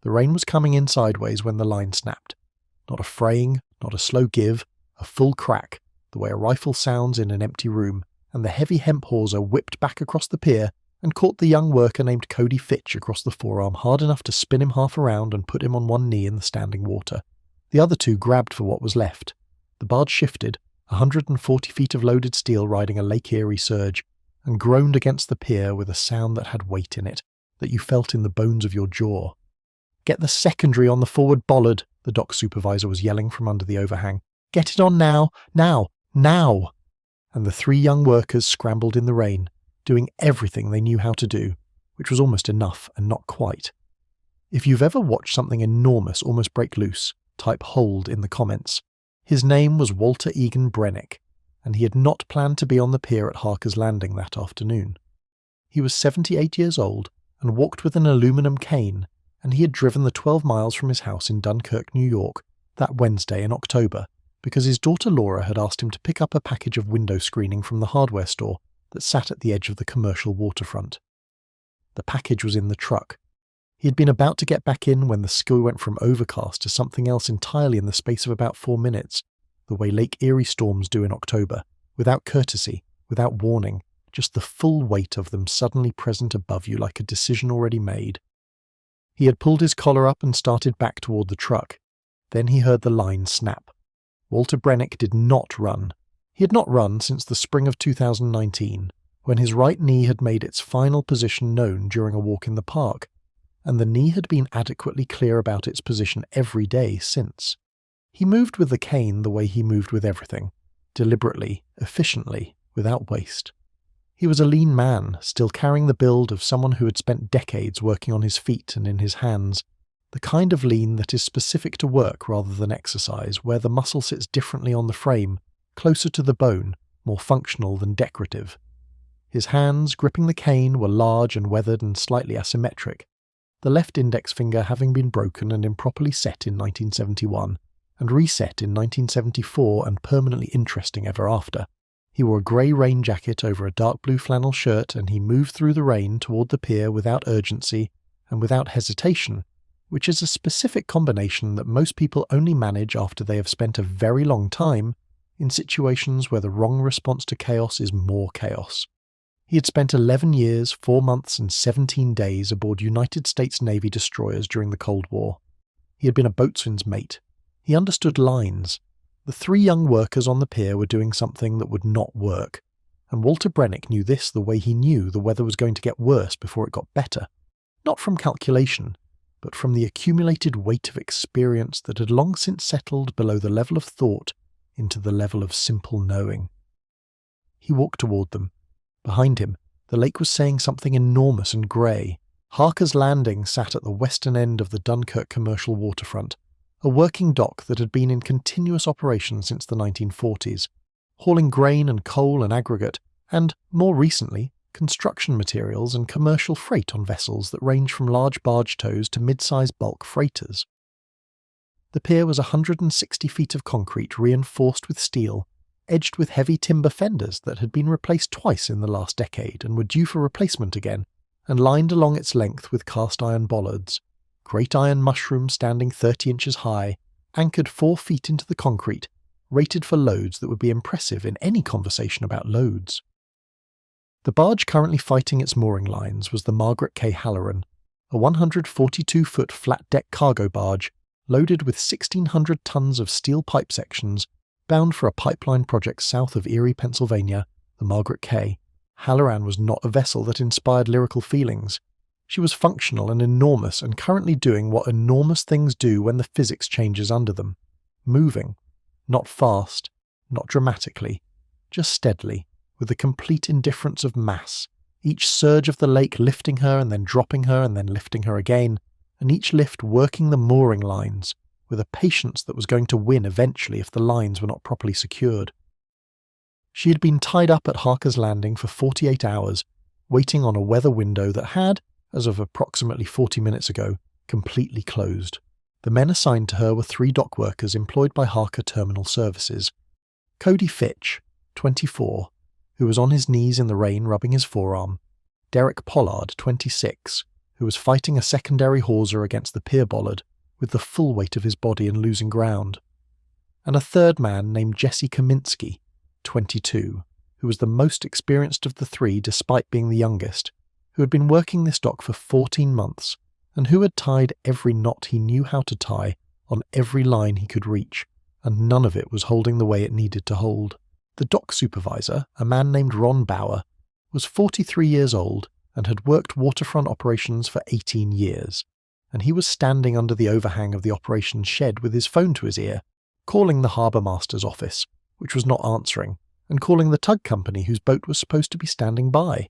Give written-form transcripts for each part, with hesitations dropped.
The rain was coming in sideways when the line snapped. Not a fraying, not a slow give, a full crack, the way a rifle sounds in an empty room, and the heavy hemp hawser whipped back across the pier and caught the young worker named Cody Fitch across the forearm hard enough to spin him half around and put him on one knee in the standing water. The other two grabbed for what was left. The barge shifted, 140 feet of loaded steel riding a Lake Erie surge, and groaned against the pier with a sound that had weight in it, that you felt in the bones of your jaw. "Get the secondary on the forward bollard," the dock supervisor was yelling from under the overhang. "Get it on now, now, now!" And the three young workers scrambled in the rain, doing everything they knew how to do, which was almost enough and not quite. If you've ever watched something enormous almost break loose, type hold in the comments. His name was Walter Egan Brennick, and he had not planned to be on the pier at Harker's Landing that afternoon. He was 78 years old and walked with an aluminum cane, and he had driven the 12 miles from his house in Dunkirk, New York, that Wednesday in October, because his daughter Laura had asked him to pick up a package of window screening from the hardware store that sat at the edge of the commercial waterfront. The package was in the truck. He had been about to get back in when the sky went from overcast to something else entirely in the space of about 4 minutes, the way Lake Erie storms do in October, without courtesy, without warning, just the full weight of them suddenly present above you like a decision already made. He had pulled his collar up and started back toward the truck. Then he heard the line snap. Walter Brennick did not run. He had not run since the spring of 2019, when his right knee had made its final position known during a walk in the park, and the knee had been adequately clear about its position every day since. He moved with the cane the way he moved with everything, deliberately, efficiently, without waste. He was a lean man, still carrying the build of someone who had spent decades working on his feet and in his hands, the kind of lean that is specific to work rather than exercise, where the muscle sits differently on the frame, closer to the bone, more functional than decorative. His hands, gripping the cane, were large and weathered and slightly asymmetric, the left index finger having been broken and improperly set in 1971, and reset in 1974 and permanently interesting ever after. He wore a grey rain jacket over a dark blue flannel shirt, and he moved through the rain toward the pier without urgency and without hesitation, which is a specific combination that most people only manage after they have spent a very long time in situations where the wrong response to chaos is more chaos. He had spent 11 years, 4 months and 17 days aboard United States Navy destroyers during the Cold War. He had been a boatswain's mate. He understood lines. The three young workers on the pier were doing something that would not work, and Walter Brennick knew this the way he knew the weather was going to get worse before it got better. Not from calculation, but from the accumulated weight of experience that had long since settled below the level of thought into the level of simple knowing. He walked toward them. Behind him, the lake was saying something enormous and grey. Harker's Landing sat at the western end of the Dunkirk commercial waterfront, a working dock that had been in continuous operation since the 1940s, hauling grain and coal and aggregate, and, more recently, construction materials and commercial freight on vessels that range from large barge tows to mid-size bulk freighters. The pier was 160 feet of concrete reinforced with steel, edged with heavy timber fenders that had been replaced twice in the last decade and were due for replacement again, and lined along its length with cast iron bollards, great iron mushrooms standing 30 inches high, anchored 4 feet into the concrete, rated for loads that would be impressive in any conversation about loads. The barge currently fighting its mooring lines was the Margaret K. Halloran, a 142-foot flat-deck cargo barge loaded with 1,600 tons of steel pipe sections, bound for a pipeline project south of Erie, Pennsylvania, the Margaret K. Halloran was not a vessel that inspired lyrical feelings. She was functional and enormous and currently doing what enormous things do when the physics changes under them. Moving. Not fast, not dramatically, just steadily, with the complete indifference of mass, each surge of the lake lifting her and then dropping her and then lifting her again, and each lift working the mooring lines, with a patience that was going to win eventually if the lines were not properly secured. She had been tied up at Harker's Landing for 48 hours, waiting on a weather window that had, as of approximately 40 minutes ago, completely closed. The men assigned to her were 3 dock workers employed by Harker Terminal Services. Cody Fitch, 24, who was on his knees in the rain rubbing his forearm. Derek Pollard, 26, who was fighting a secondary hawser against the pier bollard with the full weight of his body and losing ground, and a third man named Jesse Kaminsky, 22, who was the most experienced of the three despite being the youngest, who had been working this dock for 14 months and who had tied every knot he knew how to tie on every line he could reach, and none of it was holding the way it needed to hold. The dock supervisor, a man named Ron Bauer, was 43 years old and had worked waterfront operations for 18 years, and he was standing under the overhang of the operations shed with his phone to his ear, calling the harbour master's office, which was not answering, and calling the tug company whose boat was supposed to be standing by,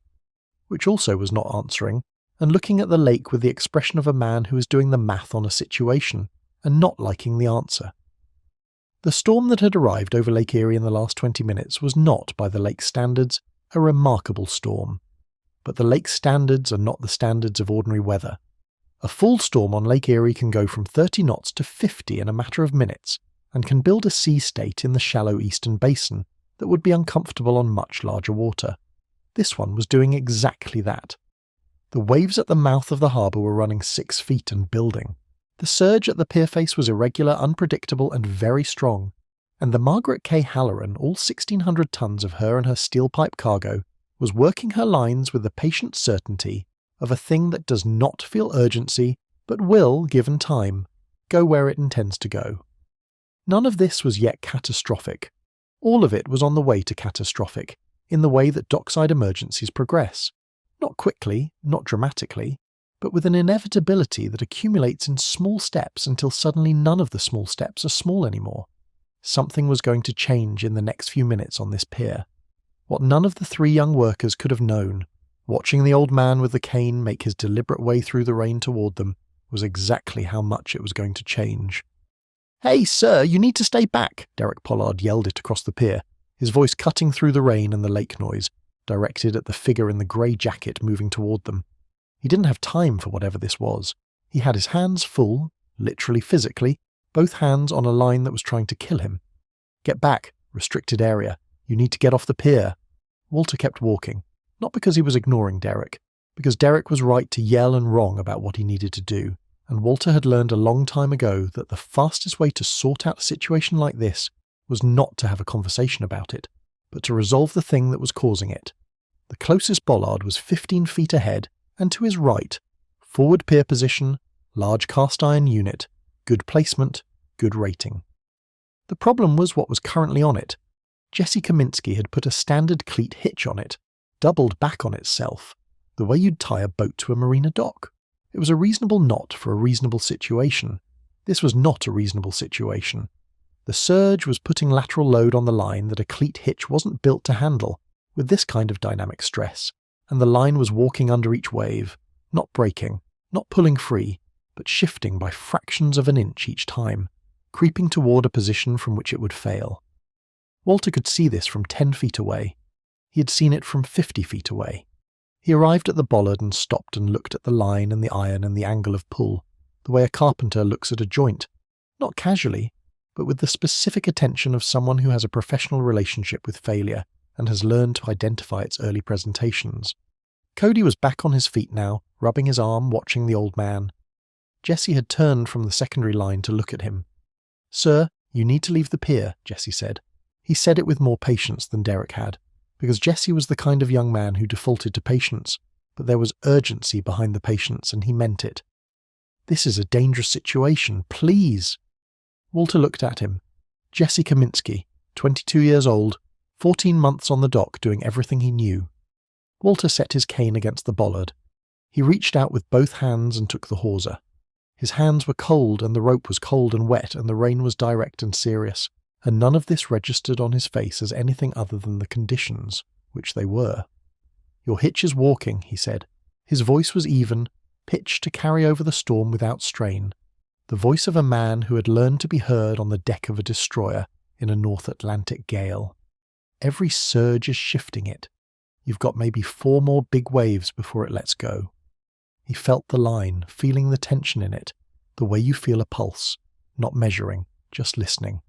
which also was not answering, and looking at the lake with the expression of a man who is doing the math on a situation and not liking the answer. The storm that had arrived over Lake Erie in the last 20 minutes was not, by the lake's standards, a remarkable storm. But the lake's standards are not the standards of ordinary weather. A full storm on Lake Erie can go from 30 knots to 50 in a matter of minutes, and can build a sea state in the shallow eastern basin that would be uncomfortable on much larger water. This one was doing exactly that. The waves at the mouth of the harbour were running 6 feet and building. The surge at the pier face was irregular, unpredictable, and very strong, and the Margaret K. Halloran, all 1,600 tons of her and her steel pipe cargo, was working her lines with the patient certainty of a thing that does not feel urgency, but will, given time, go where it intends to go. None of this was yet catastrophic. All of it was on the way to catastrophic, in the way that dockside emergencies progress. Not quickly, not dramatically, but with an inevitability that accumulates in small steps until suddenly none of the small steps are small anymore. Something was going to change in the next few minutes on this pier. What none of the 3 young workers could have known, watching the old man with the cane make his deliberate way through the rain toward them, was exactly how much it was going to change. "Hey, sir, you need to stay back," Derek Pollard yelled it across the pier, his voice cutting through the rain and the lake noise, directed at the figure in the grey jacket moving toward them. He didn't have time for whatever this was. He had his hands full, literally physically, both hands on a line that was trying to kill him. "Get back, restricted area. You need to get off the pier." Walter kept walking, not because he was ignoring Derek, because Derek was right to yell and wrong about what he needed to do, and Walter had learned a long time ago that the fastest way to sort out a situation like this was not to have a conversation about it, but to resolve the thing that was causing it. The closest bollard was 15 feet ahead, and to his right, forward pier position, large cast iron unit, good placement, good rating. The problem was what was currently on it. Jesse Kaminsky had put a standard cleat hitch on it, doubled back on itself, the way you'd tie a boat to a marina dock. It was a reasonable knot for a reasonable situation. This was not a reasonable situation. The surge was putting lateral load on the line that a cleat hitch wasn't built to handle with this kind of dynamic stress, and the line was walking under each wave, not breaking, not pulling free, but shifting by fractions of an inch each time, creeping toward a position from which it would fail. Walter could see this from 10 feet away. He had seen it from 50 feet away. He arrived at the bollard and stopped and looked at the line and the iron and the angle of pull, the way a carpenter looks at a joint, not casually, but with the specific attention of someone who has a professional relationship with failure and has learned to identify its early presentations. Cody was back on his feet now, rubbing his arm, watching the old man. Jesse had turned from the secondary line to look at him. "Sir, you need to leave the pier," Jesse said. He said it with more patience than Derek had, because Jesse was the kind of young man who defaulted to patience, but there was urgency behind the patience and he meant it. "This is a dangerous situation, please." Walter looked at him. Jesse Kaminsky, 22 years old, 14 months on the dock doing everything he knew. Walter set his cane against the bollard. He reached out with both hands and took the hawser. His hands were cold and the rope was cold and wet and the rain was direct and serious, and none of this registered on his face as anything other than the conditions, which they were. "Your hitch is walking," he said. His voice was even, pitched to carry over the storm without strain, the voice of a man who had learned to be heard on the deck of a destroyer in a North Atlantic gale. "Every surge is shifting it. You've got maybe 4 more big waves before it lets go." He felt the line, feeling the tension in it, the way you feel a pulse, not measuring, just listening.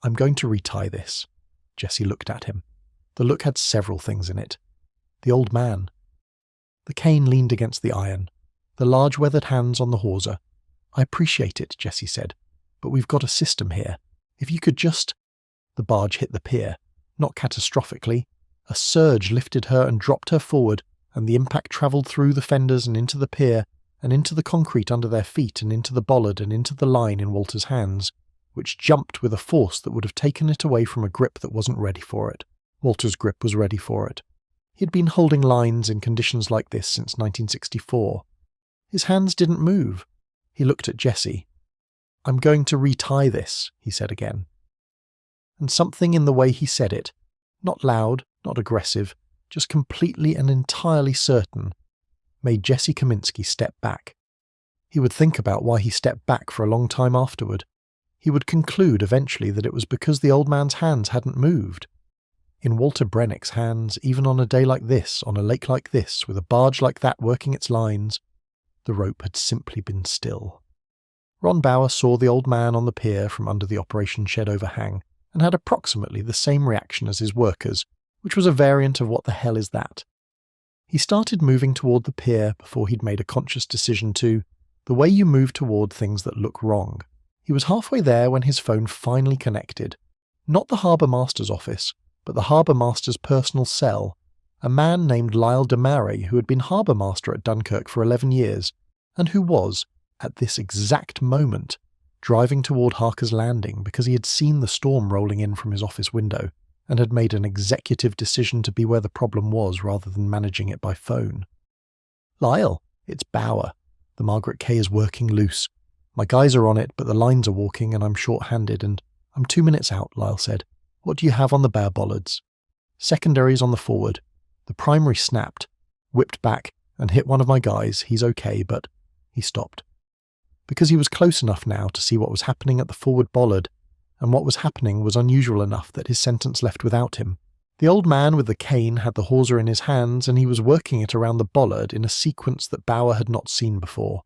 "I'm going to retie this." Jesse looked at him. The look had several things in it. The old man. The cane leaned against the iron. the large weathered hands on the hawser. "I appreciate it," Jessie said, "but we've got a system here. If you could just—" The barge hit the pier, not catastrophically. A surge lifted her and dropped her forward, and the impact travelled through the fenders and into the pier, and into the concrete under their feet and into the bollard and into the line in Walter's hands, which jumped with a force that would have taken it away from a grip that wasn't ready for it. Walter's grip was ready for it. He had been holding lines in conditions like this since 1964. His hands didn't move. He looked at Jessie. "I'm going to retie this," he said again. And something in the way he said it, not loud, not aggressive, just completely and entirely certain, made Jesse Kaminsky step back. He would think about why he stepped back for a long time afterward. He would conclude eventually that it was because the old man's hands hadn't moved. In Walter Brennick's hands, even on a day like this, on a lake like this, with a barge like that working its lines, the rope had simply been still. Ron Bauer saw the old man on the pier from under the operation shed overhang, and had approximately the same reaction as his workers, which was a variant of "what the hell is that?" He started moving toward the pier before he'd made a conscious decision to, the way you move toward things that look wrong. He was halfway there when his phone finally connected. Not the harbour master's office, but the harbour master's personal cell, a man named Lyle Demare who had been harbour master at Dunkirk for 11 years, and who was, at this exact moment, driving toward Harker's Landing because he had seen the storm rolling in from his office window, and had made an executive decision to be where the problem was rather than managing it by phone. "Lyle, it's Bauer. The Margaret K is working loose. My guys are on it, but the lines are walking and I'm short-handed and I'm 2 minutes out," Lyle said. "What do you have on the bow bollards?" "Secondaries on the forward. The primary snapped, whipped back, and hit one of my guys. He's okay, but—" He stopped. Because he was close enough now to see what was happening at the forward bollard, and what was happening was unusual enough that his sentence left without him. The old man with the cane had the hawser in his hands, and he was working it around the bollard in a sequence that Bauer had not seen before.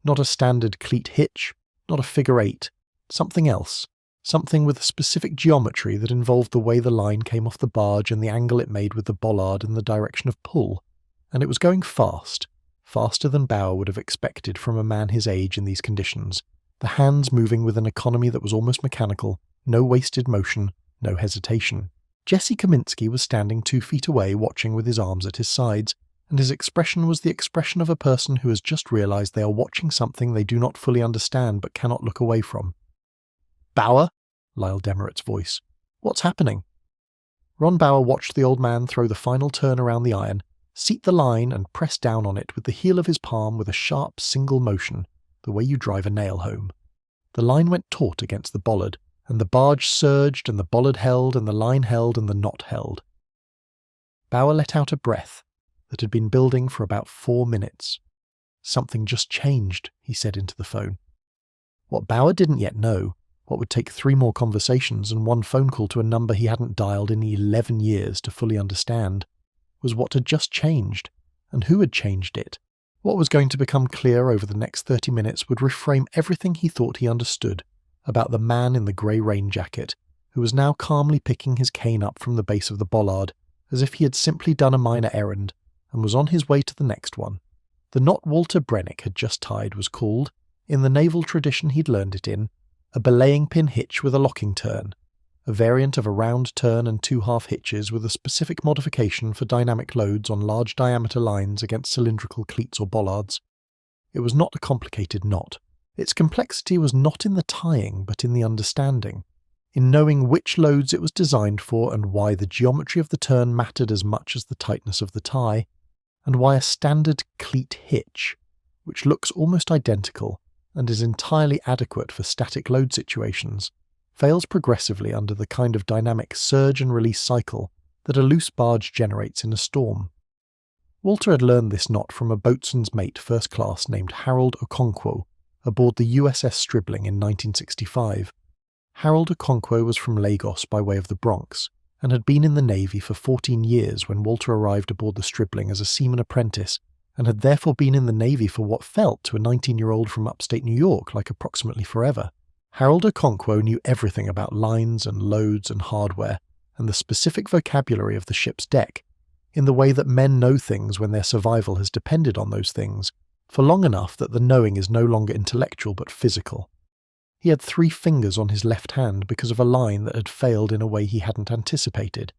Not a standard cleat hitch, not a figure eight, something else. Something with a specific geometry that involved the way the line came off the barge and the angle it made with the bollard in the direction of pull. And it was going fast, faster than Bauer would have expected from a man his age in these conditions, the hands moving with an economy that was almost mechanical, no wasted motion, no hesitation. Jesse Kaminsky was standing 2 feet away watching with his arms at his sides, and his expression was the expression of a person who has just realized they are watching something they do not fully understand but cannot look away from. "Bauer?" Lyle Demerit's voice. "What's happening?" Ron Bauer watched the old man throw the final turn around the iron, seat the line and press down on it with the heel of his palm with a sharp single motion, the way you drive a nail home. The line went taut against the bollard, and the barge surged and the bollard held and the line held and the knot held. Bauer let out a breath that had been building for about 4 minutes. "Something just changed," he said into the phone. What Bauer didn't yet know, what would take 3 more conversations and 1 phone call to a number he hadn't dialed in 11 years to fully understand, was what had just changed, and who had changed it. What was going to become clear over the next 30 minutes would reframe everything he thought he understood about the man in the grey rain jacket, who was now calmly picking his cane up from the base of the bollard, as if he had simply done a minor errand, and was on his way to the next one. The knot Walter Brennick had just tied was called, in the naval tradition he'd learned it in, a belaying pin hitch with a locking turn, a variant of a round turn and 2 half hitches with a specific modification for dynamic loads on large diameter lines against cylindrical cleats or bollards. It was not a complicated knot. Its complexity was not in the tying but in the understanding, in knowing which loads it was designed for and why the geometry of the turn mattered as much as the tightness of the tie, and why a standard cleat hitch, which looks almost identical and is entirely adequate for static load situations, fails progressively under the kind of dynamic surge and release cycle that a loose barge generates in a storm. Walter had learned this knot from a boatswain's mate first class named Harold Okonkwo aboard the USS Stribling in 1965. Harold Okonkwo was from Lagos by way of the Bronx, and had been in the Navy for 14 years when Walter arrived aboard the Stribling as a seaman apprentice, and had therefore been in the Navy for what felt to a 19-year-old from upstate New York like approximately forever. Harold Okonkwo knew everything about lines and loads and hardware, and the specific vocabulary of the ship's deck, in the way that men know things when their survival has depended on those things, for long enough that the knowing is no longer intellectual but physical. He had 3 fingers on his left hand because of a line that had failed in a way he hadn't anticipated,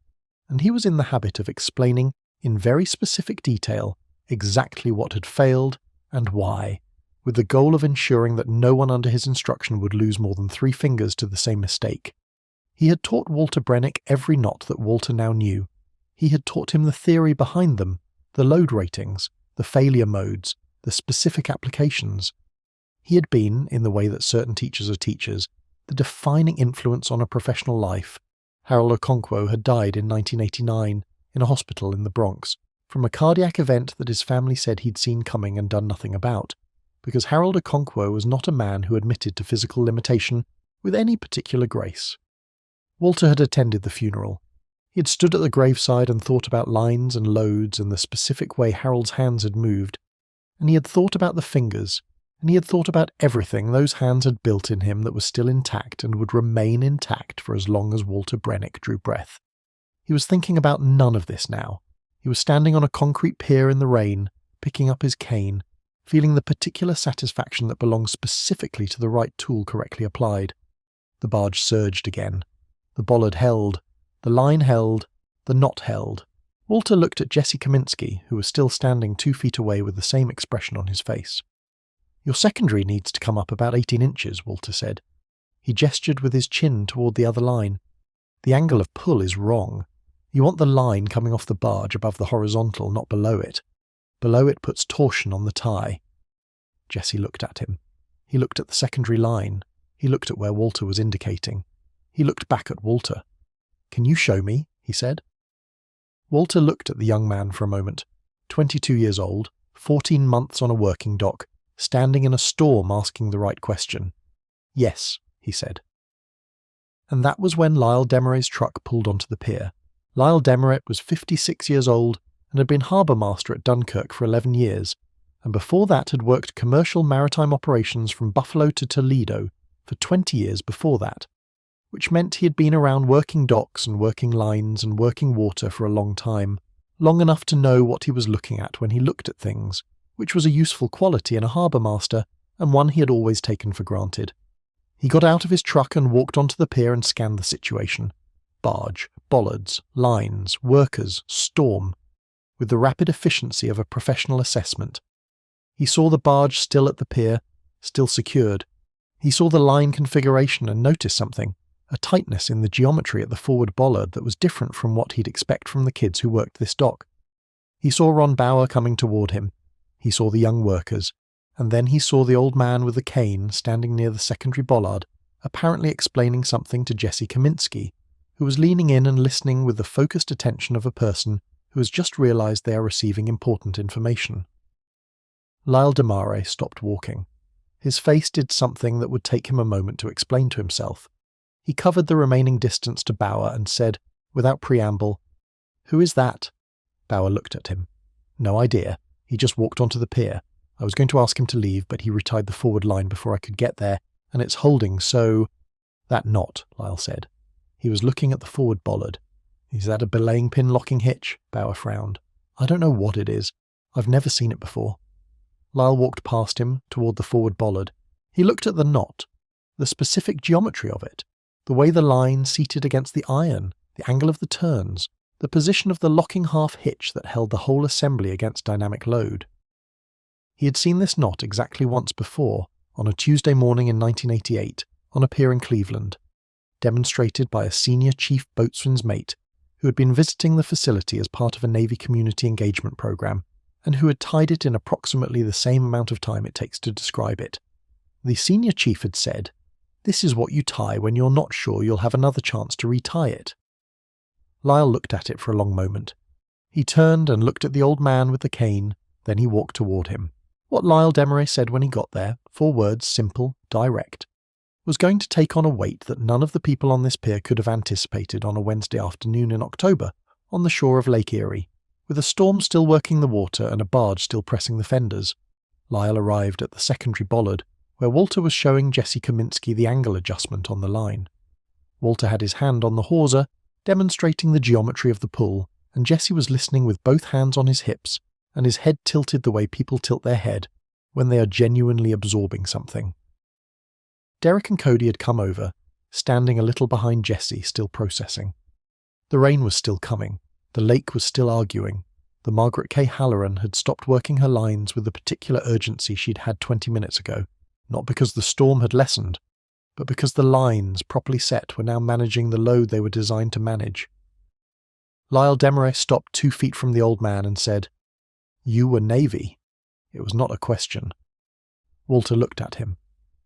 and he was in the habit of explaining, in very specific detail, exactly what had failed and why, with the goal of ensuring that no one under his instruction would lose more than 3 fingers to the same mistake. He had taught Walter Brennick every knot that Walter now knew. He had taught him the theory behind them, the load ratings, the failure modes, the specific applications. He had been, in the way that certain teachers are teachers, the defining influence on a professional life. Harold Okonkwo had died in 1989 in a hospital in the Bronx from a cardiac event that his family said he'd seen coming and done nothing about, because Harold Okonkwo was not a man who admitted to physical limitation with any particular grace. Walter had attended the funeral. He had stood at the graveside and thought about lines and loads and the specific way Harold's hands had moved, and he had thought about the fingers, and he had thought about everything those hands had built in him that was still intact and would remain intact for as long as Walter Brennick drew breath. He was thinking about none of this now. He was standing on a concrete pier in the rain, picking up his cane, feeling the particular satisfaction that belongs specifically to the right tool correctly applied. The barge surged again. The bollard held. The line held. The knot held. Walter looked at Jesse Kaminsky, who was still standing 2 feet away with the same expression on his face. "Your secondary needs to come up about 18 inches, Walter said. He gestured with his chin toward the other line. "The angle of pull is wrong. You want the line coming off the barge above the horizontal, not below it. Below it puts torsion on the tie." Jesse looked at him. He looked at the secondary line. He looked at where Walter was indicating. He looked back at Walter. "Can you show me?" he said. Walter looked at the young man for a moment, 22 years old, 14 months on a working dock, standing in a storm asking the right question. "Yes," he said. And that was when Lyle Demeret's truck pulled onto the pier. Lyle Demeret was 56 years old and had been harbour master at Dunkirk for 11 years, and before that had worked commercial maritime operations from Buffalo to Toledo for 20 years before that, which meant he had been around working docks and working lines and working water for a long time, long enough to know what he was looking at when he looked at things, which was a useful quality in a harbour master and one he had always taken for granted. He got out of his truck and walked onto the pier and scanned the situation. Barge, bollards, lines, workers, storm, with the rapid efficiency of a professional assessment. He saw the barge still at the pier, still secured. He saw the line configuration and noticed something, a tightness in the geometry at the forward bollard that was different from what he'd expect from the kids who worked this dock. He saw Ron Bauer coming toward him. He saw the young workers, and then he saw the old man with the cane standing near the secondary bollard, apparently explaining something to Jesse Kaminsky, who was leaning in and listening with the focused attention of a person who has just realized they are receiving important information. Lyle Demare stopped walking. His face did something that would take him a moment to explain to himself. He covered the remaining distance to Bauer and said, without preamble, "Who is that?" Bauer looked at him. "No idea. He just walked onto the pier. I was going to ask him to leave, but he retied the forward line before I could get there, and it's holding, so—" "That knot," Lyle said. He was looking at the forward bollard. "Is that a belaying pin locking hitch?" Bauer frowned. "I don't know what it is. I've never seen it before." Lyle walked past him, toward the forward bollard. He looked at the knot, the specific geometry of it, the way the line seated against the iron, the angle of the turns, the position of the locking half hitch that held the whole assembly against dynamic load. He had seen this knot exactly once before, on a Tuesday morning in 1988, on a pier in Cleveland, demonstrated by a senior chief boatswain's mate who had been visiting the facility as part of a Navy community engagement program, and who had tied it in approximately the same amount of time it takes to describe it. The senior chief had said, "This is what you tie when you're not sure you'll have another chance to retie it." Lyle looked at it for a long moment. He turned and looked at the old man with the cane, then he walked toward him. What Lyle Demare said when he got there, 4 words, simple, direct, was going to take on a weight that none of the people on this pier could have anticipated on a Wednesday afternoon in October, on the shore of Lake Erie, with a storm still working the water and a barge still pressing the fenders. Lyle arrived at the secondary bollard, where Walter was showing Jesse Kaminsky the angle adjustment on the line. Walter had his hand on the hawser, demonstrating the geometry of the pull, and Jesse was listening with both hands on his hips, and his head tilted the way people tilt their head, when they are genuinely absorbing something. Derek and Cody had come over, standing a little behind Jessie, still processing. The rain was still coming. The lake was still arguing. The Margaret K. Halloran had stopped working her lines with the particular urgency she'd had 20 minutes ago, not because the storm had lessened, but because the lines, properly set, were now managing the load they were designed to manage. Lyle Desmarais stopped 2 feet from the old man and said, "You were Navy." It was not a question. Walter looked at him.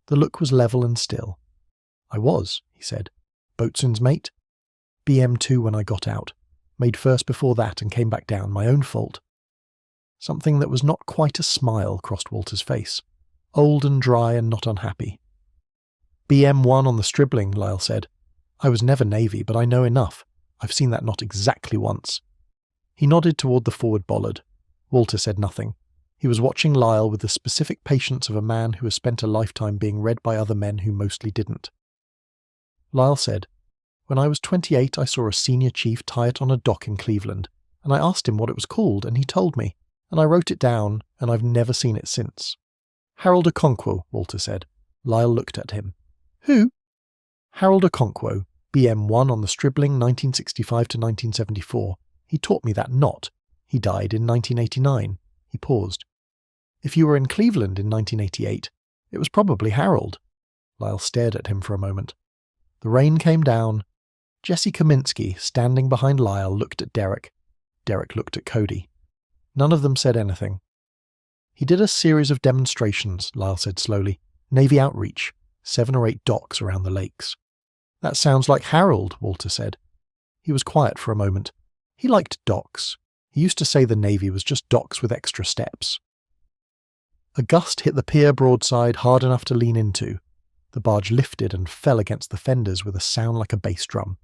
The look was level and still. "I was," he said. "Boatswain's mate? BM2 when I got out. Made first before that and came back down. My own fault." Something that was not quite a smile crossed Walter's face. Old and dry and not unhappy. "BM1 on the Stribling," Lyle said. "I was never Navy, but I know enough. I've seen that knot exactly once." He nodded toward the forward bollard. Walter said nothing. He was watching Lyle with the specific patience of a man who has spent a lifetime being read by other men who mostly didn't. Lyle said, "When I was 28, I saw a senior chief tie it on a dock in Cleveland, and I asked him what it was called, and he told me, and I wrote it down, and I've never seen it since." "Harold Okonkwo," Walter said. Lyle looked at him. "Who?" "Harold Okonkwo, BM1 on the Stribling, 1965 to 1974. He taught me that knot. He died in 1989. He paused. "If you were in Cleveland in 1988, it was probably Harold." Lyle stared at him for a moment. The rain came down. Jesse Kaminsky, standing behind Lyle, looked at Derek. Derek looked at Cody. None of them said anything. "He did a series of demonstrations," Lyle said slowly. "Navy outreach. 7 or 8 docks around the lakes." "That sounds like Harold," Walter said. He was quiet for a moment. He liked docks. He used to say the Navy was just docks with extra steps. A gust hit the pier broadside hard enough to lean into. The barge lifted and fell against the fenders with a sound like a bass drum.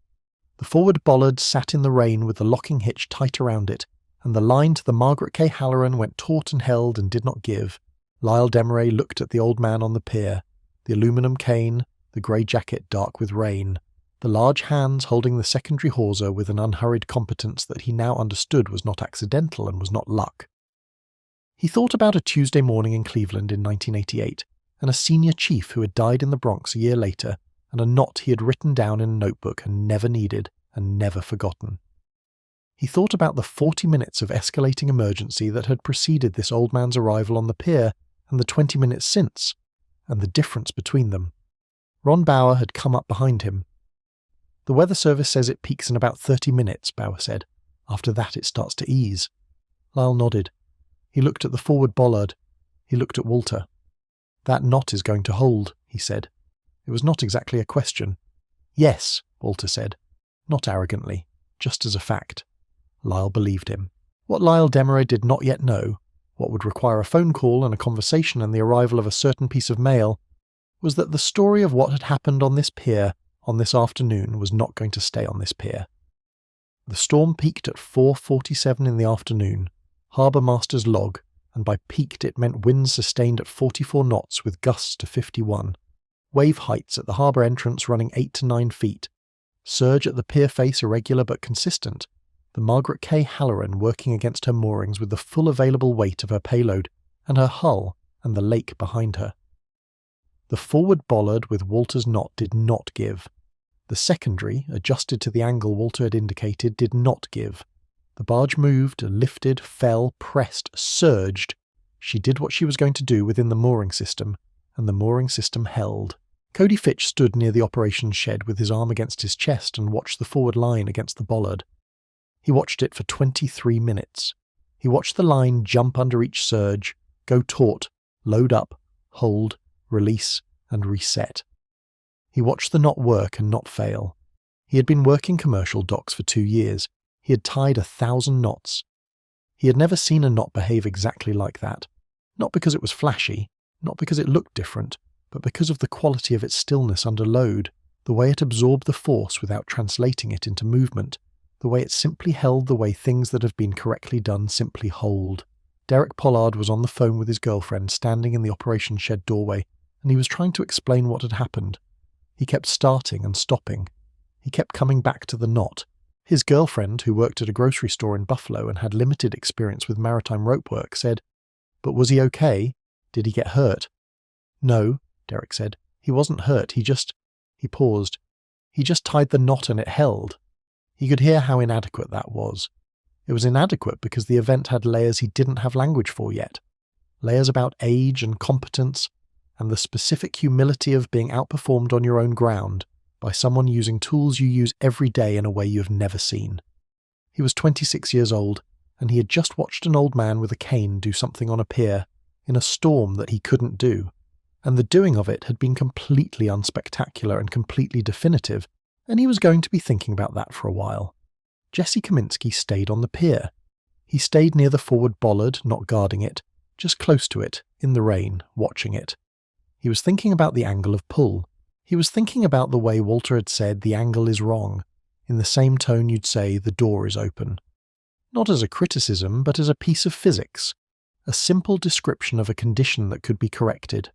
The forward bollard sat in the rain with the locking hitch tight around it, and the line to the Margaret K. Halloran went taut and held and did not give. Lyle Desmarais looked at the old man on the pier, the aluminum cane, the grey jacket dark with rain, the large hands holding the secondary hawser with an unhurried competence that he now understood was not accidental and was not luck. He thought about a Tuesday morning in Cleveland in 1988, and a senior chief who had died in the Bronx a year later, and a knot he had written down in a notebook and never needed and never forgotten. He thought about the 40 minutes of escalating emergency that had preceded this old man's arrival on the pier and the 20 minutes since, and the difference between them. Ron Bauer had come up behind him. "The weather service says it peaks in about 30 minutes, Bauer said. "After that it starts to ease." Lyle nodded. He looked at the forward bollard. He looked at Walter. "That knot is going to hold," he said. It was not exactly a question. "Yes," Walter said. Not arrogantly, just as a fact. Lyle believed him. What Lyle Desmarais did not yet know, what would require a phone call and a conversation and the arrival of a certain piece of mail, was that the story of what had happened on this pier on this afternoon was not going to stay on this pier. The storm peaked at 4:47 in the afternoon, harbour master's log, and by peaked it meant winds sustained at 44 knots with gusts to 51, wave heights at the harbour entrance running 8 to 9 feet, surge at the pier face irregular but consistent, the Margaret K. Halloran working against her moorings with the full available weight of her payload, and her hull and the lake behind her. The forward bollard with Walter's knot did not give. The secondary, adjusted to the angle Walter had indicated, did not give. The barge moved, lifted, fell, pressed, surged. She did what she was going to do within the mooring system, and the mooring system held. Cody Fitch stood near the operations shed with his arm against his chest and watched the forward line against the bollard. He watched it for 23 minutes. He watched the line jump under each surge, go taut, load up, hold, release, and reset. He watched the knot work and not fail. He had been working commercial docks for 2 years. He had tied 1,000 knots. He had never seen a knot behave exactly like that. Not because it was flashy, not because it looked different, but because of the quality of its stillness under load, the way it absorbed the force without translating it into movement, the way it simply held the way things that have been correctly done simply hold. Derek Pollard was on the phone with his girlfriend standing in the operations shed doorway, and he was trying to explain what had happened. He kept starting and stopping. He kept coming back to the knot. His girlfriend, who worked at a grocery store in Buffalo and had limited experience with maritime rope work, said, "But was he okay? Did he get hurt? No, Derek said. He wasn't hurt, He paused. He just tied the knot and it held. He could hear how inadequate that was. It was inadequate because the event had layers he didn't have language for yet. Layers about age and competence, and the specific humility of being outperformed on your own ground by someone using tools you use every day in a way you have never seen. He was 26 years old, and he had just watched an old man with a cane do something on a pier in a storm that he couldn't do, and the doing of it had been completely unspectacular and completely definitive, and he was going to be thinking about that for a while. Jesse Kaminsky stayed on the pier. He stayed near the forward bollard, not guarding it, just close to it, in the rain, watching it. He was thinking about the angle of pull. He was thinking about the way Walter had said the angle is wrong, in the same tone you'd say the door is open. Not as a criticism, but as a piece of physics, a simple description of a condition that could be corrected.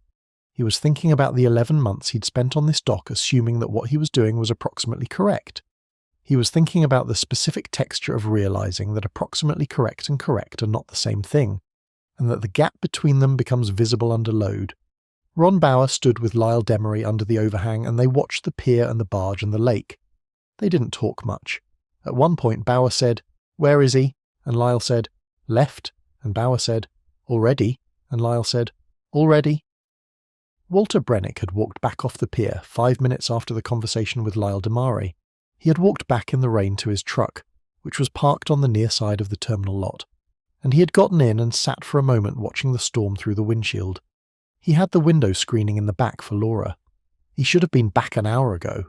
He was thinking about the 11 months he'd spent on this dock assuming that what he was doing was approximately correct. He was thinking about the specific texture of realizing that approximately correct and correct are not the same thing, and that the gap between them becomes visible under load. Ron Bauer stood with Lyle Demery under the overhang, and they watched the pier and the barge and the lake. They didn't talk much. At one point Bauer said, "Where is he?" And Lyle said, "Left." And Bauer said, "Already?" And Lyle said, "Already." Walter Brennick had walked back off the pier 5 minutes after the conversation with Lyle Demery. He had walked back in the rain to his truck, which was parked on the near side of the terminal lot, and he had gotten in and sat for a moment watching the storm through the windshield. He had the window screening in the back for Laura. He should have been back an hour ago.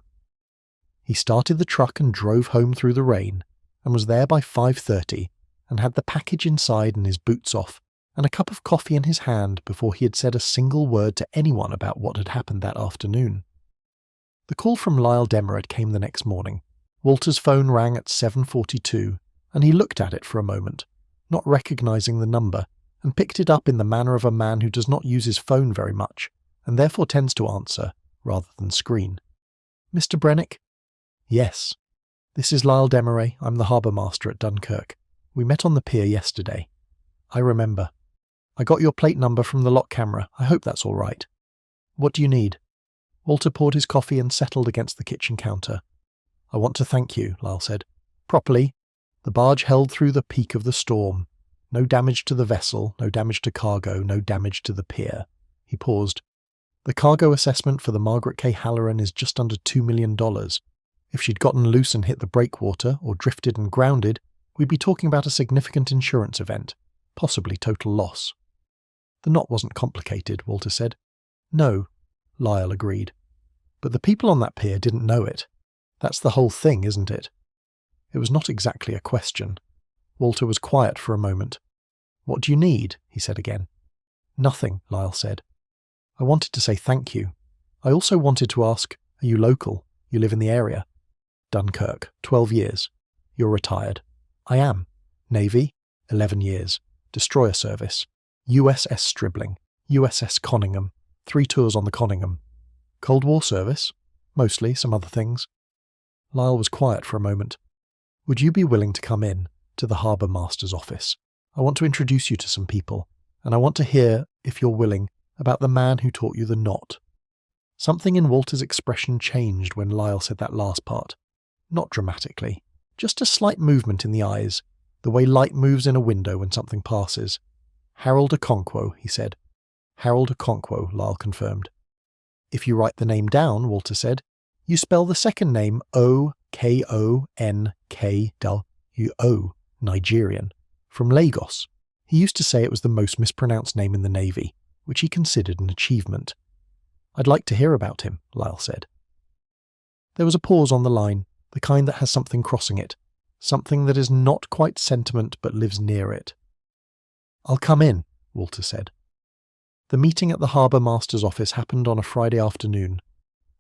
He started the truck and drove home through the rain, and was there by 5:30, and had the package inside and his boots off, and a cup of coffee in his hand before he had said a single word to anyone about what had happened that afternoon. The call from Lyle Demery came the next morning. Walter's phone rang at 7:42, and he looked at it for a moment, not recognizing the number, and picked it up in the manner of a man who does not use his phone very much, and therefore tends to answer, rather than screen. "Mr. Brennick?" "Yes. This is Lyle Demery. I'm the harbour master at Dunkirk. We met on the pier yesterday." "I remember. I got your plate number from the lock camera. I hope that's all right." "What do you need?" Walter poured his coffee and settled against the kitchen counter. "I want to thank you," Lyle said. "Properly. The barge held through the peak of the storm. No damage to the vessel, no damage to cargo, no damage to the pier." He paused. "The cargo assessment for the Margaret K. Halloran is just under $2 million. If she'd gotten loose and hit the breakwater, or drifted and grounded, we'd be talking about a significant insurance event, possibly total loss." "The knot wasn't complicated," Walter said. "No," Lyle agreed. "But the people on that pier didn't know it. That's the whole thing, isn't it?" It was not exactly a question. Walter was quiet for a moment. "What do you need?" he said again. "Nothing," Lyle said. "I wanted to say thank you. I also wanted to ask, are you local? You live in the area?" "Dunkirk, 12 years. You're retired." "I am." "Navy?" 11 years. "Destroyer service?" USS Stribling, USS Conyngham, 3 tours on the Conyngham. "Cold War service?" "Mostly, some other things." Lyle was quiet for a moment. "Would you be willing to come in to the harbour master's office? I want to introduce you to some people, and I want to hear, if you're willing, about the man who taught you the knot." Something in Walter's expression changed when Lyle said that last part. Not dramatically, just a slight movement in the eyes, the way light moves in a window when something passes. "Harold Okonkwo," he said. "Harold Okonkwo," Lyle confirmed. "If you write the name down," Walter said, "you spell the second name Okonkwo, Nigerian, from Lagos." He used to say it was the most mispronounced name in the Navy, which he considered an achievement. "I'd like to hear about him," Lyle said. There was a pause on the line, the kind that has something crossing it, something that is not quite sentiment but lives near it. "I'll come in," Walter said. The meeting at the harbour master's office happened on a Friday afternoon.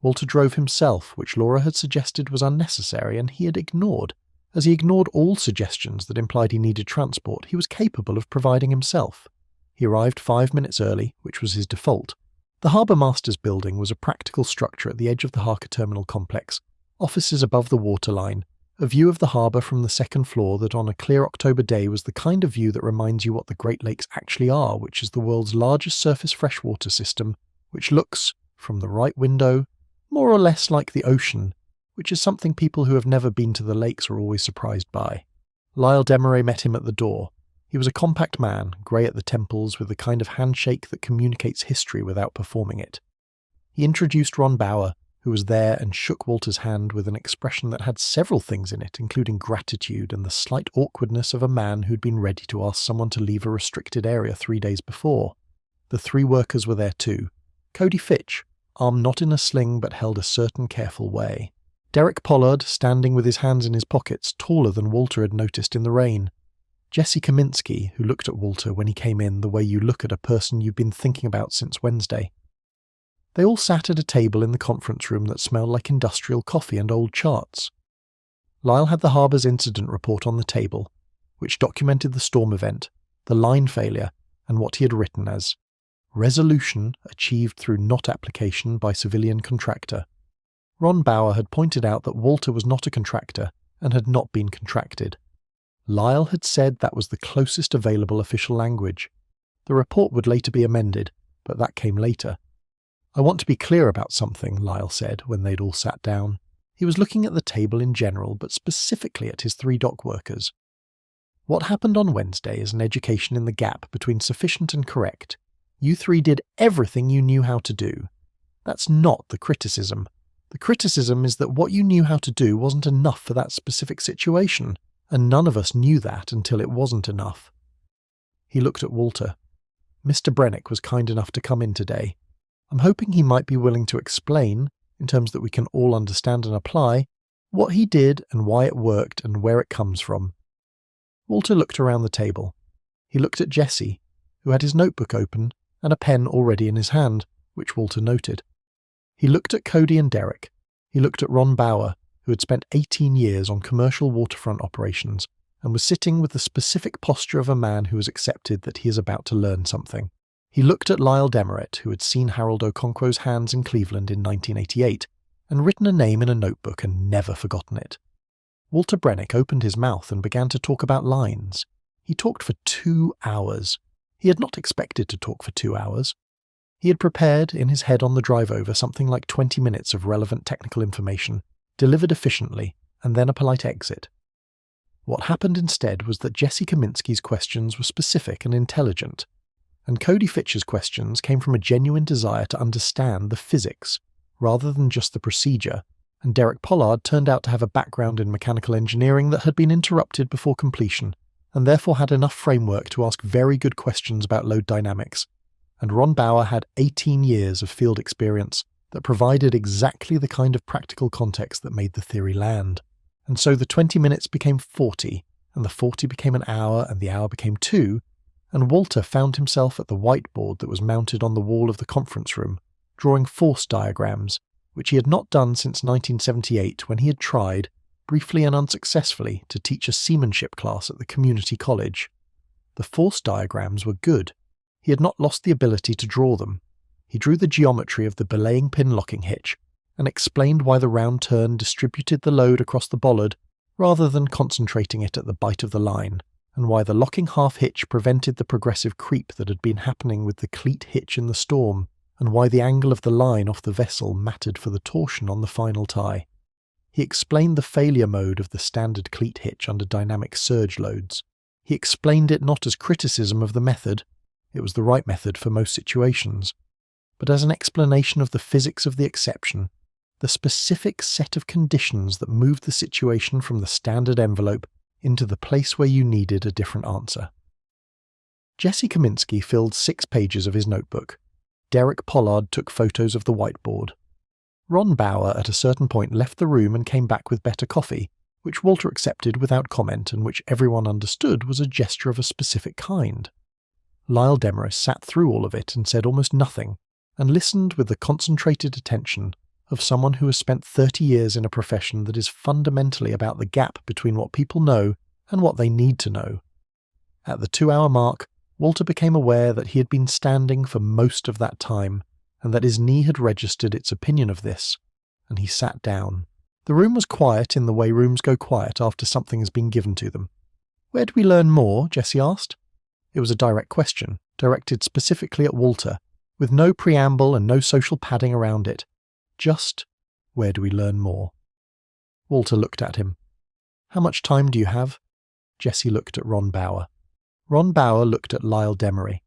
Walter drove himself, which Laura had suggested was unnecessary, and he had ignored. As he ignored all suggestions that implied he needed transport, he was capable of providing himself. He arrived 5 minutes early, which was his default. The harbour master's building was a practical structure at the edge of the Harker Terminal complex, offices above the waterline, a view of the harbour from the second floor that on a clear October day was the kind of view that reminds you what the Great Lakes actually are, which is the world's largest surface freshwater system, which looks, from the right window, more or less like the ocean, which is something people who have never been to the lakes are always surprised by. Lyle Desmarais met him at the door. He was a compact man, grey at the temples, with the kind of handshake that communicates history without performing it. He introduced Ron Bauer, who was there, and shook Walter's hand with an expression that had several things in it, including gratitude and the slight awkwardness of a man who'd been ready to ask someone to leave a restricted area 3 days before. The 3 workers were there too. Cody Fitch, arm not in a sling but held a certain careful way. Derek Pollard, standing with his hands in his pockets, taller than Walter had noticed in the rain. Jesse Kaminsky, who looked at Walter when he came in the way you look at a person you've been thinking about since Wednesday. They all sat at a table in the conference room that smelled like industrial coffee and old charts. Lyle had the harbour's incident report on the table, which documented the storm event, the line failure, and what he had written as resolution achieved through not application by civilian contractor. Ron Bauer had pointed out that Walter was not a contractor and had not been contracted. Lyle had said that was the closest available official language. The report would later be amended, but that came later. I want to be clear about something, Lyle said when they'd all sat down. He was looking at the table in general, but specifically at his 3 dock workers. What happened on Wednesday is an education in the gap between sufficient and correct. You 3 did everything you knew how to do. That's not the criticism. The criticism is that what you knew how to do wasn't enough for that specific situation, and none of us knew that until it wasn't enough. He looked at Walter. Mr. Brennick was kind enough to come in today. I'm hoping he might be willing to explain, in terms that we can all understand and apply, what he did and why it worked and where it comes from. Walter looked around the table. He looked at Jesse, who had his notebook open and a pen already in his hand, which Walter noted. He looked at Cody and Derek. He looked at Ron Bauer, who had spent 18 years on commercial waterfront operations and was sitting with the specific posture of a man who has accepted that he is about to learn something. He looked at Lyle Desmarais, who had seen Harold Okonkwo's hands in Cleveland in 1988 and written a name in a notebook and never forgotten it. Walter Brennick opened his mouth and began to talk about lines. He talked for 2 hours. He had not expected to talk for 2 hours. He had prepared, in his head on the drive over, something like 20 minutes of relevant technical information, delivered efficiently, and then a polite exit. What happened instead was that Jesse Kaminsky's questions were specific and intelligent, and Cody Fitch's questions came from a genuine desire to understand the physics, rather than just the procedure, and Derek Pollard turned out to have a background in mechanical engineering that had been interrupted before completion, and therefore had enough framework to ask very good questions about load dynamics, and Ron Bauer had 18 years of field experience that provided exactly the kind of practical context that made the theory land. And so the 20 minutes became 40, and the 40 became an hour, and the hour became 2, and Walter found himself at the whiteboard that was mounted on the wall of the conference room, drawing force diagrams, which he had not done since 1978 when he had tried, briefly and unsuccessfully, to teach a seamanship class at the community college. The force diagrams were good. He had not lost the ability to draw them. He drew the geometry of the belaying pin locking hitch, and explained why the round turn distributed the load across the bollard rather than concentrating it at the bight of the line, and why the locking half hitch prevented the progressive creep that had been happening with the cleat hitch in the storm, and why the angle of the line off the vessel mattered for the torsion on the final tie. He explained the failure mode of the standard cleat hitch under dynamic surge loads. He explained it not as criticism of the method, it was the right method for most situations, but as an explanation of the physics of the exception, the specific set of conditions that moved the situation from the standard envelope into the place where you needed a different answer. Jesse Kaminsky filled 6 pages of his notebook. Derek Pollard took photos of the whiteboard. Ron Bauer at a certain point left the room and came back with better coffee, which Walter accepted without comment and which everyone understood was a gesture of a specific kind. Lyle Desmarais sat through all of it and said almost nothing, and listened with the concentrated attention of someone who has spent 30 years in a profession that is fundamentally about the gap between what people know and what they need to know. At the 2-hour mark, Walter became aware that he had been standing for most of that time, and that his knee had registered its opinion of this, and he sat down. The room was quiet in the way rooms go quiet after something has been given to them. "Where do we learn more?" Jessie asked. It was a direct question, directed specifically at Walter, with no preamble and no social padding around it. Just, where do we learn more? Walter looked at him. "How much time do you have?" Jessie looked at Ron Bauer. Ron Bauer looked at Lyle Demery.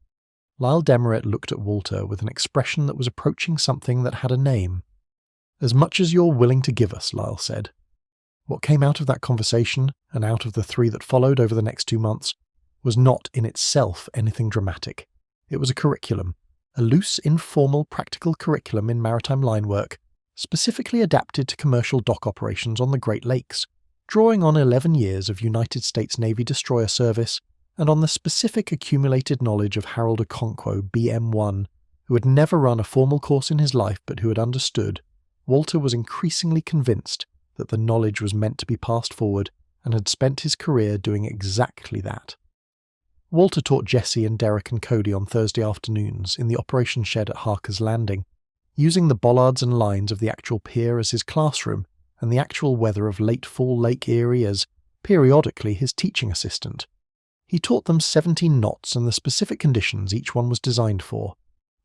Lyle Demery looked at Walter with an expression that was approaching something that had a name. "As much as you're willing to give us," Lyle said. What came out of that conversation, and out of the 3 that followed over the next 2 months, was not in itself anything dramatic. It was a curriculum, a loose, informal, practical curriculum in maritime line work, specifically adapted to commercial dock operations on the Great Lakes, drawing on 11 years of United States Navy destroyer service and on the specific accumulated knowledge of Harold Okonkwo, BM1, who had never run a formal course in his life but who had understood. Walter was increasingly convinced that the knowledge was meant to be passed forward and had spent his career doing exactly that. Walter taught Jessie and Derek and Cody on Thursday afternoons in the operations shed at Harker's Landing, using the bollards and lines of the actual pier as his classroom and the actual weather of late fall Lake Erie as, periodically, his teaching assistant. He taught them 17 knots and the specific conditions each one was designed for.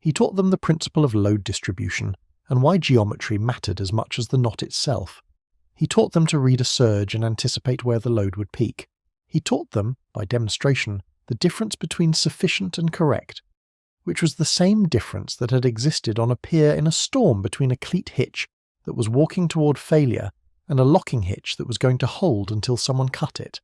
He taught them the principle of load distribution and why geometry mattered as much as the knot itself. He taught them to read a surge and anticipate where the load would peak. He taught them, by demonstration, the difference between sufficient and correct, which was the same difference that had existed on a pier in a storm between a cleat hitch that was walking toward failure and a locking hitch that was going to hold until someone cut it.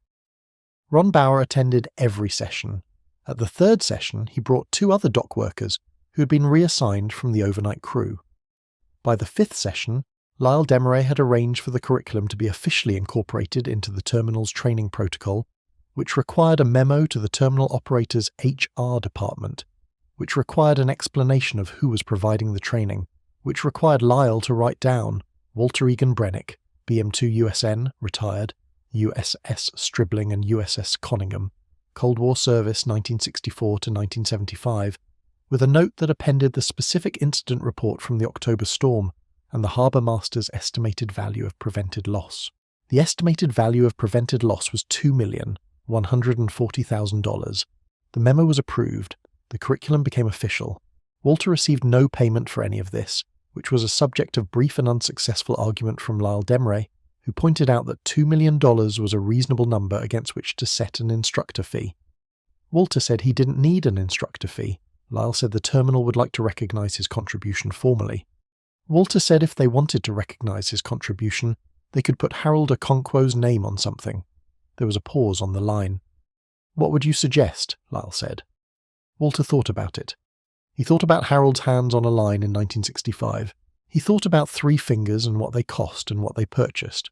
Ron Bauer attended every session. At the 3rd session, he brought 2 other dock workers who had been reassigned from the overnight crew. By the 5th session, Lyle Demery had arranged for the curriculum to be officially incorporated into the terminal's training protocol, which required a memo to the terminal operator's HR department, which required an explanation of who was providing the training, which required Lyle to write down Walter Egan Brennick, BM2 USN, retired, USS Stribling and USS Conyngham, Cold War service 1964 to 1975, with a note that appended the specific incident report from the October storm and the harbour master's estimated value of prevented loss. The estimated value of prevented loss was $2,140,000. The memo was approved. The curriculum became official. Walter received no payment for any of this, which was a subject of brief and unsuccessful argument from Lyle Demery, who pointed out that $2 million was a reasonable number against which to set an instructor fee. Walter said he didn't need an instructor fee. Lyle said the terminal would like to recognise his contribution formally. Walter said if they wanted to recognise his contribution, they could put Harold Okonkwo's name on something. There was a pause on the line. "What would you suggest?" Lyle said. Walter thought about it. He thought about Harold's hands on a line in 1965. He thought about 3 fingers and what they cost and what they purchased.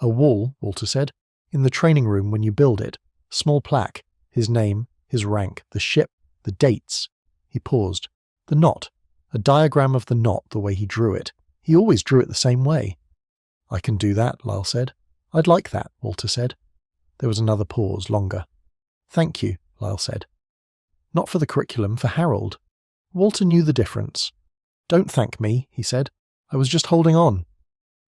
"A wall," Walter said, "in the training room when you build it. Small plaque, his name, his rank, the ship, the dates." He paused. "The knot. A diagram of the knot the way he drew it. He always drew it the same way." "I can do that," Lyle said. "I'd like that," Walter said. There was another pause, longer. "Thank you," Lyle said. "Not for the curriculum, for Harold." Walter knew the difference. "Don't thank me," he said. "I was just holding on."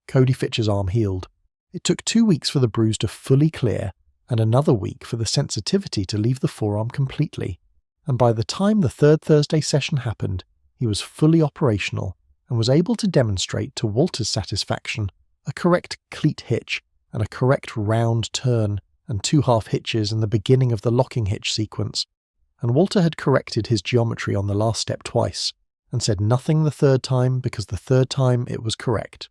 Cody Fitch's arm healed. It took 2 weeks for the bruise to fully clear, and another week for the sensitivity to leave the forearm completely. And by the time the 3rd Thursday session happened, he was fully operational and was able to demonstrate to Walter's satisfaction a correct cleat hitch and a correct round turn and 2 half hitches in the beginning of the locking hitch sequence. And Walter had corrected his geometry on the last step twice, and said nothing the 3rd time because the 3rd time it was correct.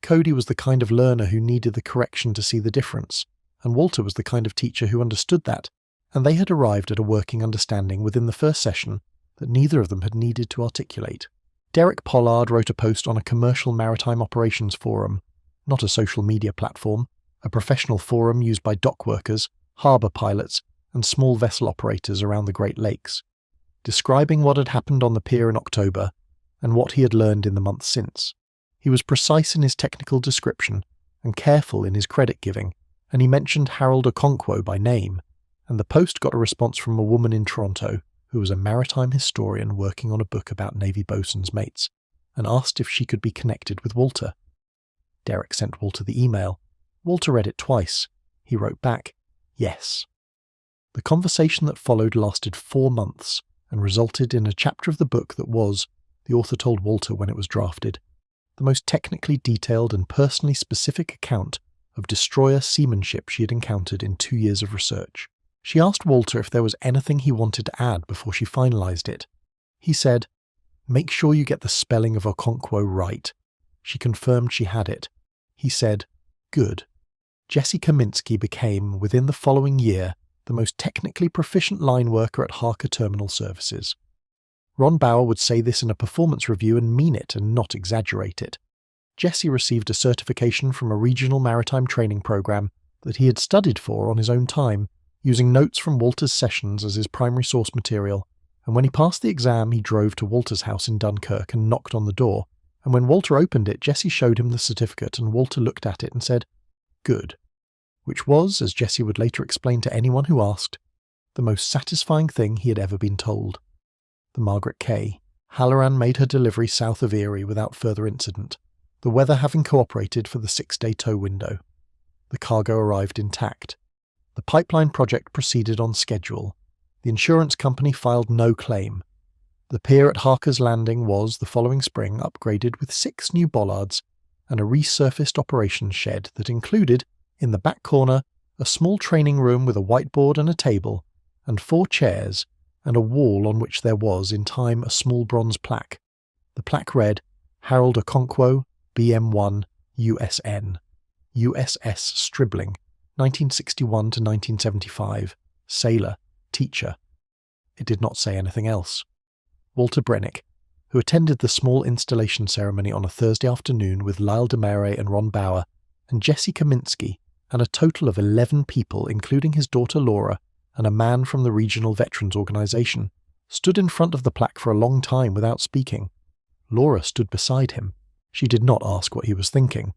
Cody was the kind of learner who needed the correction to see the difference, and Walter was the kind of teacher who understood that, and they had arrived at a working understanding within the first session that neither of them had needed to articulate. Derek Pollard wrote a post on a commercial maritime operations forum, not a social media platform, a professional forum used by dock workers, harbour pilots, and small vessel operators around the Great Lakes, describing what had happened on the pier in October and what he had learned in the months since. He was precise in his technical description and careful in his credit giving, and he mentioned Harold Okonkwo by name, and the post got a response from a woman in Toronto who was a maritime historian working on a book about Navy bosun's mates, and asked if she could be connected with Walter. Derek sent Walter the email. Walter read it twice. He wrote back, yes. The conversation that followed lasted 4 months and resulted in a chapter of the book that was, the author told Walter when it was drafted, the most technically detailed and personally specific account of destroyer seamanship she had encountered in 2 years of research. She asked Walter if there was anything he wanted to add before she finalised it. He said, "Make sure you get the spelling of Okonkwo right." She confirmed she had it. He said, "Good." Jesse Kaminsky became, within the following year, the most technically proficient line worker at Harker Terminal Services. Ron Bauer would say this in a performance review and mean it and not exaggerate it. Jesse received a certification from a regional maritime training program that he had studied for on his own time, using notes from Walter's sessions as his primary source material, and when he passed the exam he drove to Walter's house in Dunkirk and knocked on the door, and when Walter opened it Jesse showed him the certificate and Walter looked at it and said, "Good," which was, as Jesse would later explain to anyone who asked, the most satisfying thing he had ever been told. The Margaret K. Halloran made her delivery south of Erie without further incident, the weather having cooperated for the 6-day tow window. The cargo arrived intact. The pipeline project proceeded on schedule. The insurance company filed no claim. The pier at Harker's Landing was, the following spring, upgraded with 6 new bollards and a resurfaced operations shed that included, in the back corner, a small training room with a whiteboard and a table, and 4 chairs, and a wall on which there was, in time, a small bronze plaque. The plaque read, Harold Okonkwo, BM1, USN, USS Stribling, 1961 to 1975, sailor, teacher. It did not say anything else. Walter Brennick, who attended the small installation ceremony on a Thursday afternoon with Lyle DeMere and Ron Bauer, and Jesse Kaminsky, and a total of 11 people, including his daughter Laura, and a man from the regional veterans organisation, stood in front of the plaque for a long time without speaking. Laura stood beside him. She did not ask what he was thinking.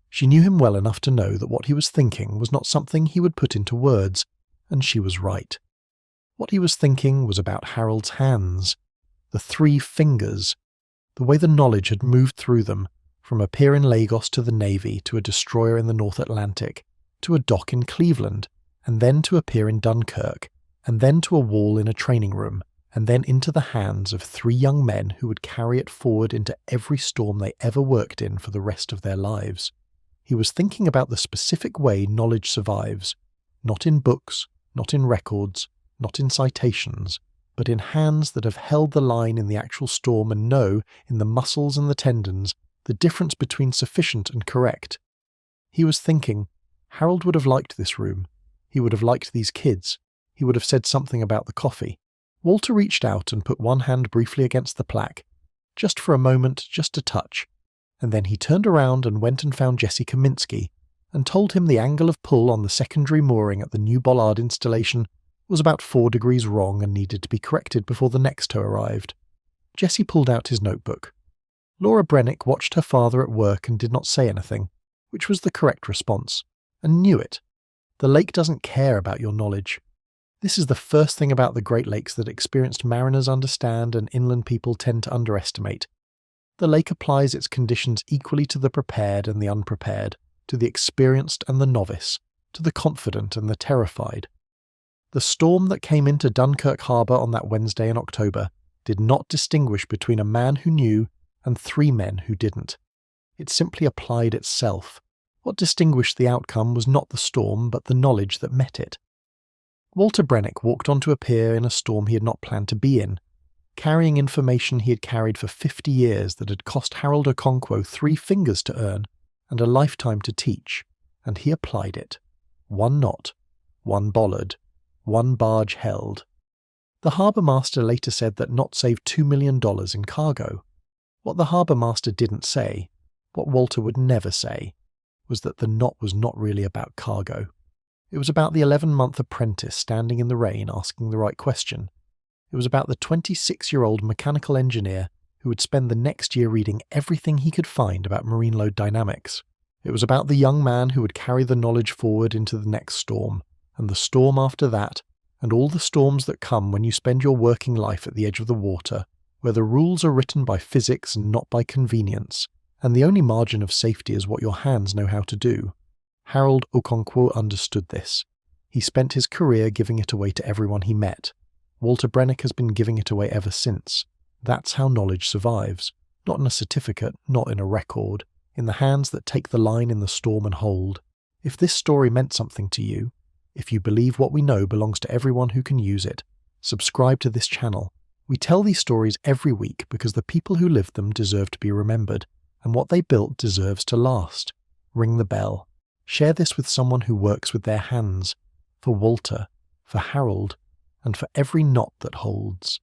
She knew him well enough to know that what he was thinking was not something he would put into words, and she was right. What he was thinking was about Harold's hands, the 3 fingers, the way the knowledge had moved through them, from a pier in Lagos to the Navy to a destroyer in the North Atlantic, to a dock in Cleveland, and then to a pier in Dunkirk, and then to a wall in a training room, and then into the hands of 3 young men who would carry it forward into every storm they ever worked in for the rest of their lives. He was thinking about the specific way knowledge survives, not in books, not in records, not in citations, but in hands that have held the line in the actual storm and know, in the muscles and the tendons, the difference between sufficient and correct. He was thinking, Harold would have liked this room. He would have liked these kids. He would have said something about the coffee. Walter reached out and put one hand briefly against the plaque, just for a moment, just a touch, and then he turned around and went and found Jesse Kaminsky and told him the angle of pull on the secondary mooring at the new bollard installation was about 4 degrees wrong and needed to be corrected before the next tow arrived. Jesse pulled out his notebook. Laura Brennick watched her father at work and did not say anything, which was the correct response, and knew it. The lake doesn't care about your knowledge. This is the first thing about the Great Lakes that experienced mariners understand and inland people tend to underestimate. The lake applies its conditions equally to the prepared and the unprepared, to the experienced and the novice, to the confident and the terrified. The storm that came into Dunkirk harbour on that Wednesday in October did not distinguish between a man who knew and 3 men who didn't. It simply applied itself. What distinguished the outcome was not the storm, but the knowledge that met it. Walter Brennick walked onto a pier in a storm he had not planned to be in, carrying information he had carried for 50 years that had cost Harold Okonkwo 3 fingers to earn and a lifetime to teach, and he applied it. 1 knot, 1 bollard, 1 barge held. The harbour master later said that knot saved $2 million in cargo. What the harbour master didn't say, what Walter would never say, was that the knot was not really about cargo. It was about the 11-month apprentice standing in the rain asking the right question. It was about the 26-year-old mechanical engineer who would spend the next year reading everything he could find about marine load dynamics. It was about the young man who would carry the knowledge forward into the next storm, and the storm after that, and all the storms that come when you spend your working life at the edge of the water, where the rules are written by physics and not by convenience, and the only margin of safety is what your hands know how to do. Harold Okonkwo understood this. He spent his career giving it away to everyone he met. Walter Brennick has been giving it away ever since. That's how knowledge survives. Not in a certificate, not in a record. In the hands that take the line in the storm and hold. If this story meant something to you, if you believe what we know belongs to everyone who can use it, subscribe to this channel. We tell these stories every week because the people who lived them deserve to be remembered, and what they built deserves to last. Ring the bell. Share this with someone who works with their hands. For Walter, for Harold, and for every knot that holds.